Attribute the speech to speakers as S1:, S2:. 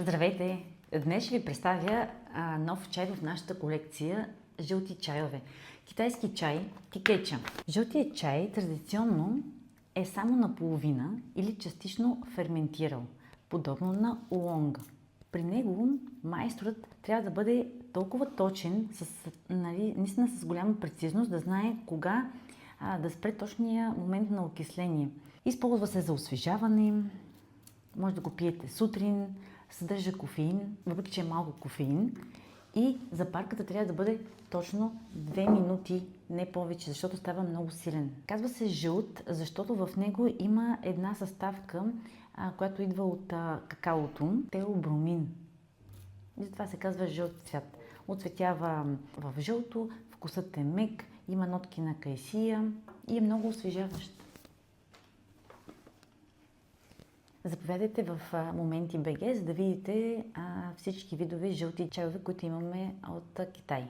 S1: Здравейте! Днес ще ви представя нов чай в нашата колекция жълти чайове. Китайски чай тикеча. Жълтият чай традиционно е само наполовина или частично ферментирал, подобно на улонга. При него майсторът трябва да бъде толкова точен, наистина с голяма прецизност, да знае кога да спре точния момент на окисление. Използва се за освежаване, може да го пиете сутрин, съдържа кофеин, въпреки че е малко кофеин, и запарката трябва да бъде точно 2 минути, не повече, защото става много силен. Казва се жълт, защото в него има една съставка, която идва от какаото, теобромин. И затова се казва жълт цвят. Оцветява в жълто, вкусът е мек, има нотки на кайсия и е много освежаващ. Заповядайте в Моменти БГ, за да видите всички видове жълти чайове, които имаме от Китай.